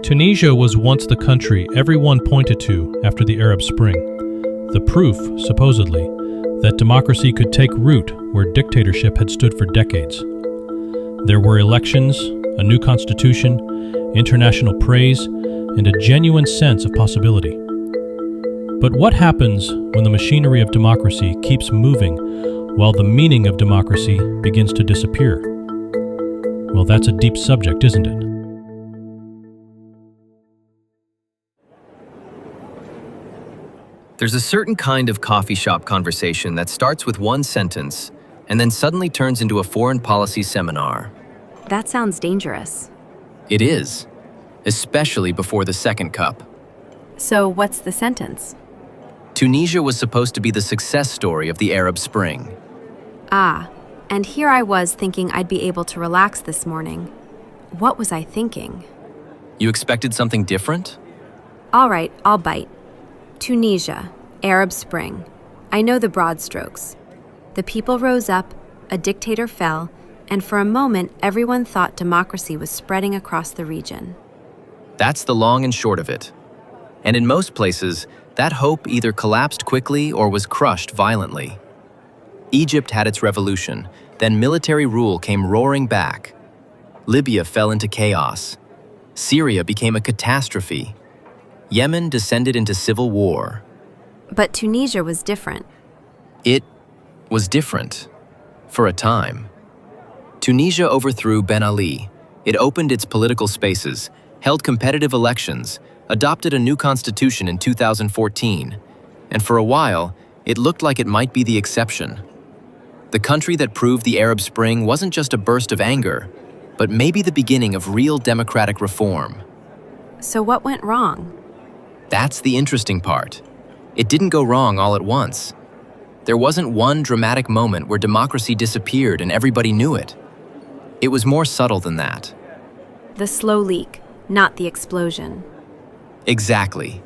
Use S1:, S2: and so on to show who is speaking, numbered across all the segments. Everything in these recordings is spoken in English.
S1: Tunisia was once the country everyone pointed to after the Arab Spring, the proof, supposedly, that democracy could take root where dictatorship had stood for decades. There were elections, a new constitution, international praise, and a genuine sense of possibility. But what happens when the machinery of democracy keeps moving while the meaning of democracy begins to disappear? Well, that's a deep subject, isn't it?
S2: There's a certain kind of coffee shop conversation that starts with one sentence and then suddenly turns into a foreign policy seminar.
S3: That sounds dangerous.
S2: It is, especially before the second cup.
S3: So what's the sentence?
S2: Tunisia was supposed to be the success story of the Arab Spring.
S3: Ah, and here I was thinking I'd be able to relax this morning. What was I thinking?
S2: You expected something different?
S3: All right, I'll bite. Tunisia, Arab Spring. I know the broad strokes. The people rose up, a dictator fell, and for a moment everyone thought democracy was spreading across the region.
S2: That's the long and short of it. And in most places, that hope either collapsed quickly or was crushed violently. Egypt had its revolution, then military rule came roaring back. Libya fell into chaos. Syria became a catastrophe. Yemen descended into civil war.
S3: But Tunisia was different.
S2: It was different, for a time. Tunisia overthrew Ben Ali. It opened its political spaces, held competitive elections, adopted a new constitution in 2014, and for a while, it looked like it might be the exception. The country that proved the Arab Spring wasn't just a burst of anger, but maybe the beginning of real democratic reform.
S3: So what went wrong?
S2: That's the interesting part. It didn't go wrong all at once. There wasn't one dramatic moment where democracy disappeared and everybody knew it. It was more subtle than that.
S3: The slow leak, not the explosion.
S2: Exactly.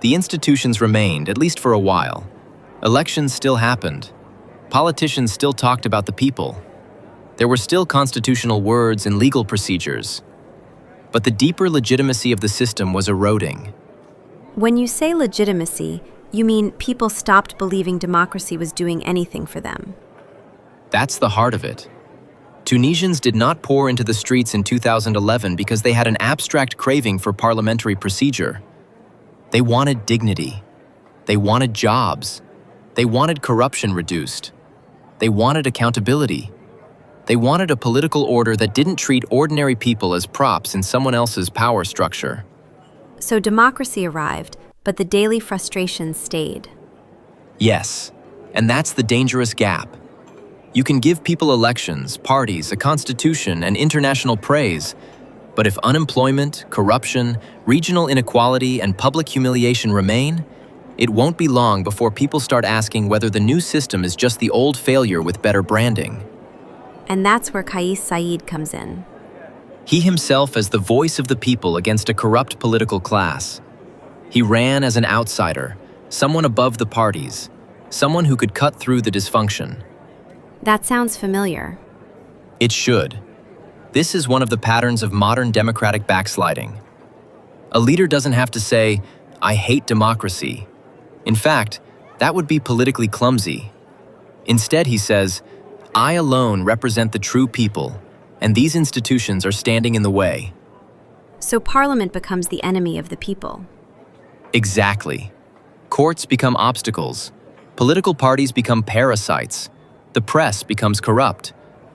S2: The institutions remained, at least for a while. Elections still happened. Politicians still talked about the people. There were still constitutional words and legal procedures. But the deeper legitimacy of the system was eroding.
S3: When you say legitimacy, you mean people stopped believing democracy was doing anything for them.
S2: That's the heart of it. Tunisians did not pour into the streets in 2011 because they had an abstract craving for parliamentary procedure. They wanted dignity. They wanted jobs. They wanted corruption reduced. They wanted accountability. They wanted a political order that didn't treat ordinary people as props in someone else's power structure.
S3: So democracy arrived, but the daily frustrations stayed.
S2: Yes, and that's the dangerous gap. You can give people elections, parties, a constitution, and international praise, but if unemployment, corruption, regional inequality, and public humiliation remain, it won't be long before people start asking whether the new system is just the old failure with better branding.
S3: And that's where Kais Saied comes in.
S2: He himself as the voice of the people against a corrupt political class. He ran as an outsider, someone above the parties, someone who could cut through the dysfunction.
S3: That sounds familiar.
S2: It should. This is one of the patterns of modern democratic backsliding. A leader doesn't have to say, "I hate democracy." In fact, that would be politically clumsy. Instead, he says, "I alone represent the true people, and these institutions are standing in the way."
S3: So parliament becomes the enemy of the people.
S2: Exactly. Courts become obstacles. Political parties become parasites. The press becomes corrupt.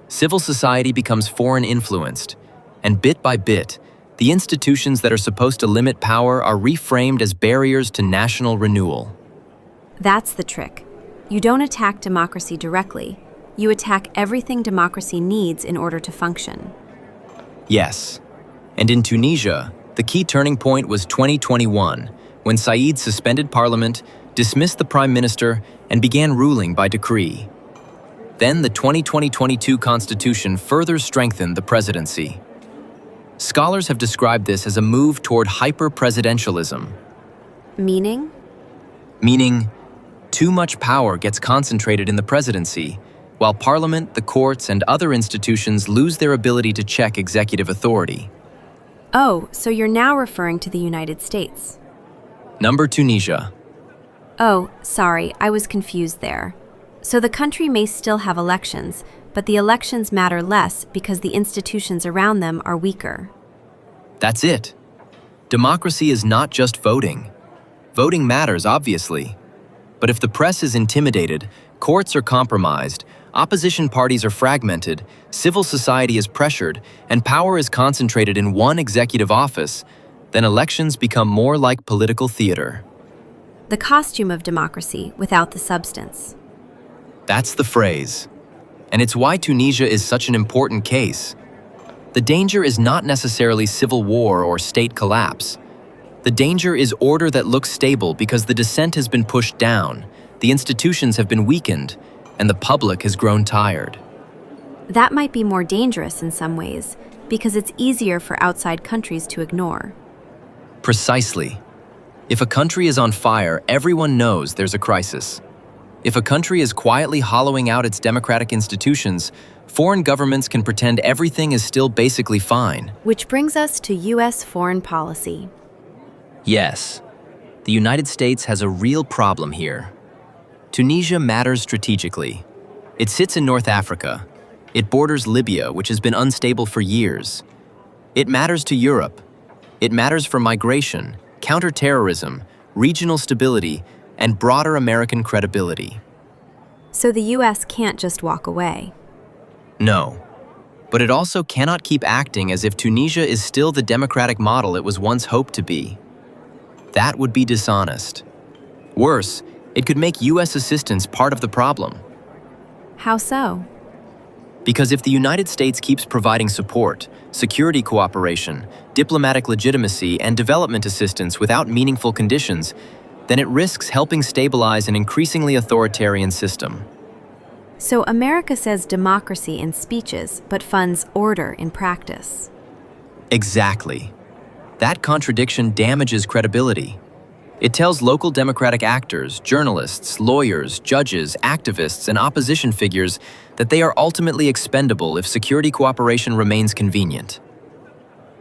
S2: Civil society becomes foreign influenced. And bit by bit, the institutions that are supposed to limit power are reframed as barriers to national renewal.
S3: That's the trick. You don't attack democracy directly. You attack everything democracy needs in order to function.
S2: Yes. And in Tunisia, the key turning point was 2021, when Saied suspended parliament, dismissed the prime minister, and began ruling by decree. Then the 2020-22 constitution further strengthened the presidency. Scholars have described this as a move toward hyper-presidentialism.
S3: Meaning?
S2: Meaning, too much power gets concentrated in the presidency, while parliament, the courts, and other institutions lose their ability to check executive authority.
S3: Oh, so you're now referring to the United States.
S2: Number Tunisia.
S3: Oh, sorry, I was confused there. So the country may still have elections, but the elections matter less because the institutions around them are weaker.
S2: That's it. Democracy is not just voting. Voting matters, obviously. But if the press is intimidated, courts are compromised, opposition parties are fragmented, civil society is pressured, and power is concentrated in one executive office, then elections become more like political theater.
S3: The costume of democracy without the substance.
S2: That's the phrase. And it's why Tunisia is such an important case. The danger is not necessarily civil war or state collapse. The danger is order that looks stable because the dissent has been pushed down, the institutions have been weakened, and the public has grown tired.
S3: That might be more dangerous in some ways, because it's easier for outside countries to ignore.
S2: Precisely. If a country is on fire, everyone knows there's a crisis. If a country is quietly hollowing out its democratic institutions, foreign governments can pretend everything is still basically fine.
S3: Which brings us to U.S. foreign policy.
S2: Yes, the United States has a real problem here. Tunisia matters strategically. It sits in North Africa. It borders Libya, which has been unstable for years. It matters to Europe. It matters for migration, counterterrorism, regional stability, and broader American credibility.
S3: So the U.S. can't just walk away.
S2: No. But it also cannot keep acting as if Tunisia is still the democratic model it was once hoped to be. That would be dishonest. Worse, it could make U.S. assistance part of the problem.
S3: How so?
S2: Because if the United States keeps providing support, security cooperation, diplomatic legitimacy, and development assistance without meaningful conditions, then it risks helping stabilize an increasingly authoritarian system.
S3: So America says democracy in speeches, but funds order in practice.
S2: Exactly. That contradiction damages credibility. It tells local democratic actors, journalists, lawyers, judges, activists, and opposition figures that they are ultimately expendable if security cooperation remains convenient.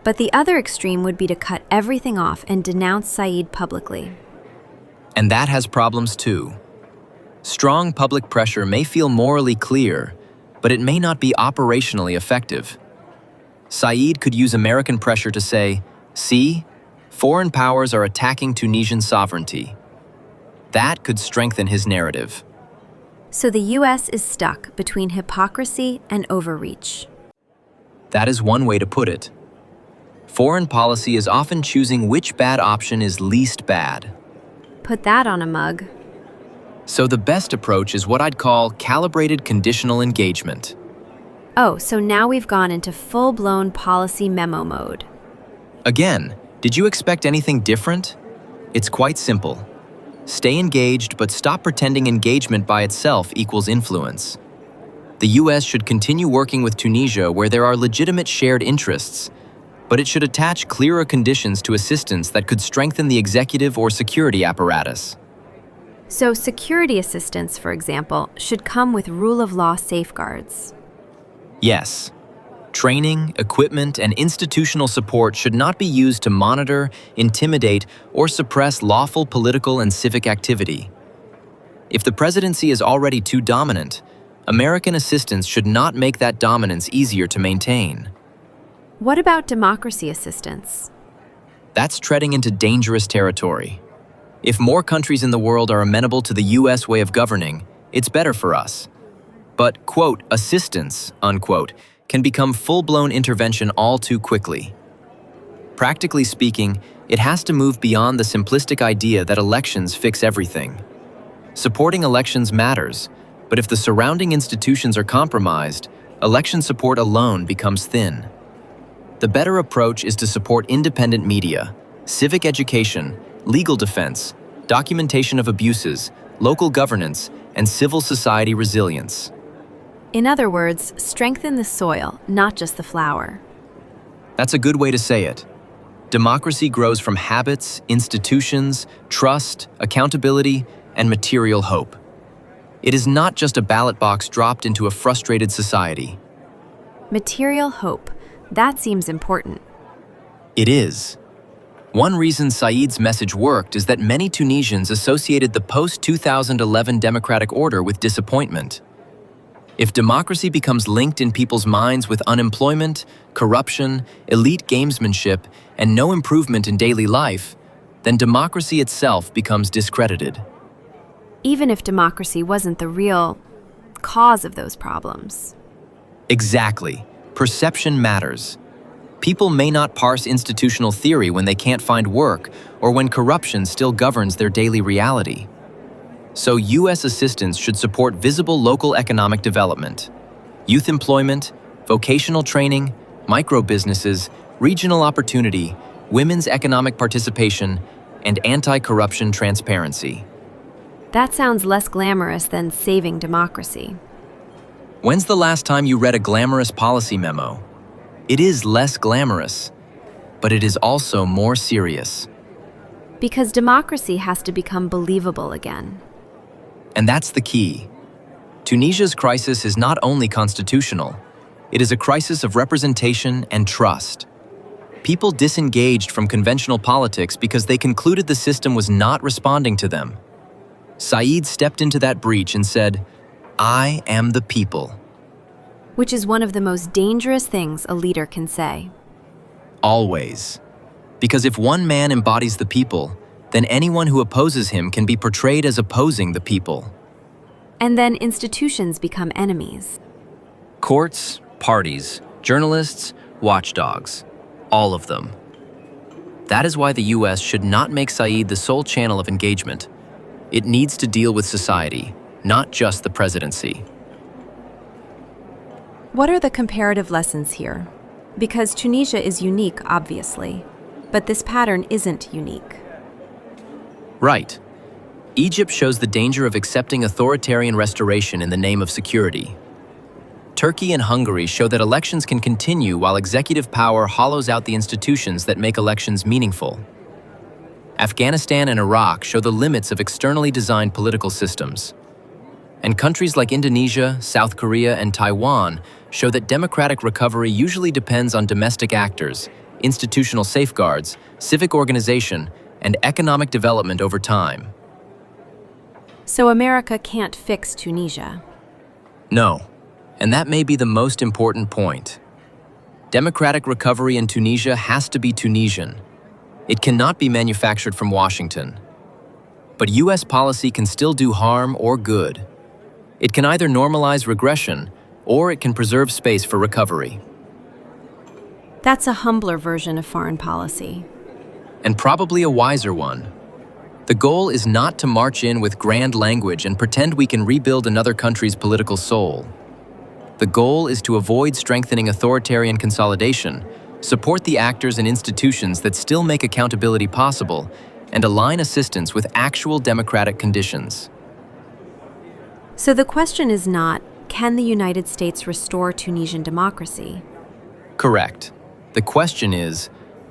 S3: But the other extreme would be to cut everything off and denounce Saied publicly.
S2: And that has problems too. Strong public pressure may feel morally clear, but it may not be operationally effective. Saied could use American pressure to say, "See, foreign powers are attacking Tunisian sovereignty." That could strengthen his narrative.
S3: So the U.S. is stuck between hypocrisy and overreach.
S2: That is one way to put it. Foreign policy is often choosing which bad option is least bad.
S3: Put that on a mug.
S2: So the best approach is what I'd call calibrated conditional engagement.
S3: Oh, so now we've gone into full-blown policy memo mode.
S2: Again, did you expect anything different? It's quite simple. Stay engaged, but stop pretending engagement by itself equals influence. The U.S. should continue working with Tunisia where there are legitimate shared interests, but it should attach clearer conditions to assistance that could strengthen the executive or security apparatus.
S3: So security assistance, for example, should come with rule of law safeguards.
S2: Yes. Training, equipment, and institutional support should not be used to monitor, intimidate, or suppress lawful political and civic activity. If the presidency is already too dominant, American assistance should not make that dominance easier to maintain.
S3: What about democracy assistance?
S2: That's treading into dangerous territory. If more countries in the world are amenable to the U.S. way of governing, it's better for us. But, quote, assistance, unquote, can become full-blown intervention all too quickly. Practically speaking, it has to move beyond the simplistic idea that elections fix everything. Supporting elections matters, but if the surrounding institutions are compromised, election support alone becomes thin. The better approach is to support independent media, civic education, legal defense, documentation of abuses, local governance, and civil society resilience.
S3: In other words, strengthen the soil, not just the flower.
S2: That's a good way to say it. Democracy grows from habits, institutions, trust, accountability, and material hope. It is not just a ballot box dropped into a frustrated society.
S3: Material hope. That seems important.
S2: It is. One reason Said's message worked is that many Tunisians associated the post-2011 democratic order with disappointment. If democracy becomes linked in people's minds with unemployment, corruption, elite gamesmanship, and no improvement in daily life, then democracy itself becomes discredited.
S3: Even if democracy wasn't the real cause of those problems.
S2: Exactly. Perception matters. People may not parse institutional theory when they can't find work or when corruption still governs their daily reality. So U.S. assistance should support visible local economic development, youth employment, vocational training, micro-businesses, regional opportunity, women's economic participation, and anti-corruption transparency.
S3: That sounds less glamorous than saving democracy.
S2: When's the last time you read a glamorous policy memo? It is less glamorous, but it is also more serious.
S3: Because democracy has to become believable again.
S2: And that's the key. Tunisia's crisis is not only constitutional, it is a crisis of representation and trust. People disengaged from conventional politics because they concluded the system was not responding to them. Said stepped into that breach and said, "I am the people."
S3: Which is one of the most dangerous things a leader can say.
S2: Always. Because if one man embodies the people, then anyone who opposes him can be portrayed as opposing the people.
S3: And then institutions become enemies.
S2: Courts, parties, journalists, watchdogs, all of them. That is why the U.S. should not make Said the sole channel of engagement. It needs to deal with society, not just the presidency.
S3: What are the comparative lessons here? Because Tunisia is unique, obviously, but this pattern isn't unique.
S2: Right. Egypt shows the danger of accepting authoritarian restoration in the name of security. Turkey and Hungary show that elections can continue while executive power hollows out the institutions that make elections meaningful. Afghanistan and Iraq show the limits of externally designed political systems. And countries like Indonesia, South Korea, and Taiwan show that democratic recovery usually depends on domestic actors, institutional safeguards, civic organization, and economic development over time.
S3: So America can't fix Tunisia.
S2: No, and that may be the most important point. Democratic recovery in Tunisia has to be Tunisian. It cannot be manufactured from Washington. But U.S. policy can still do harm or good. It can either normalize regression, or it can preserve space for recovery.
S3: That's a humbler version of foreign policy.
S2: And probably a wiser one. The goal is not to march in with grand language and pretend we can rebuild another country's political soul. The goal is to avoid strengthening authoritarian consolidation, support the actors and institutions that still make accountability possible, and align assistance with actual democratic conditions.
S3: So the question is not, can the United States restore Tunisian democracy?
S2: Correct. The question is,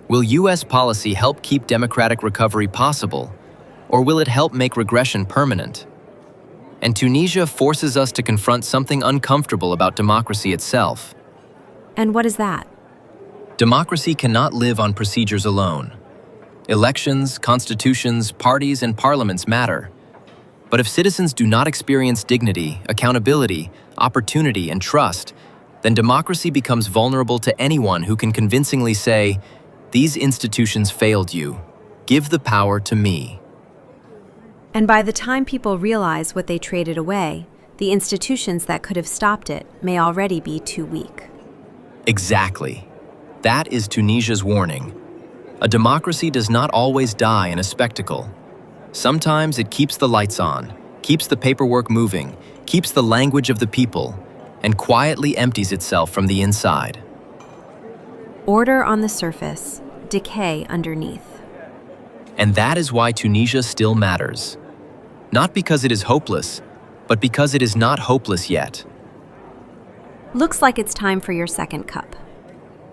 S2: will U.S. policy help keep democratic recovery possible, or will it help make regression permanent? And Tunisia forces us to confront something uncomfortable about democracy itself.
S3: And what is that?
S2: Democracy cannot live on procedures alone. Elections, constitutions, parties, and parliaments matter. But if citizens do not experience dignity, accountability, opportunity, and trust, then democracy becomes vulnerable to anyone who can convincingly say, "These institutions failed you. Give the power to me."
S3: And by the time people realize what they traded away, the institutions that could have stopped it may already be too weak.
S2: Exactly. That is Tunisia's warning. A democracy does not always die in a spectacle. Sometimes it keeps the lights on, keeps the paperwork moving, keeps the language of the people, and quietly empties itself from the inside.
S3: Order on the surface, decay underneath.
S2: And that is why Tunisia still matters. Not because it is hopeless, but because it is not hopeless yet.
S3: Looks like it's time for your second cup.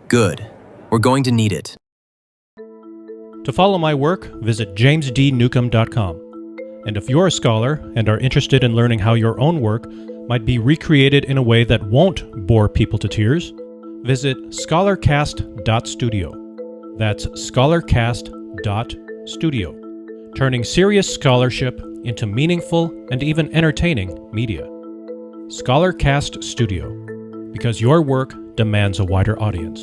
S2: Good. We're going to need it.
S1: To follow my work, visit jamesdnewcomb.com. And if you're a scholar and are interested in learning how your own work might be recreated in a way that won't bore people to tears, visit scholarcast.studio. That's scholarcast.studio, turning serious scholarship into meaningful and even entertaining media. Scholarcast Studio, because your work demands a wider audience.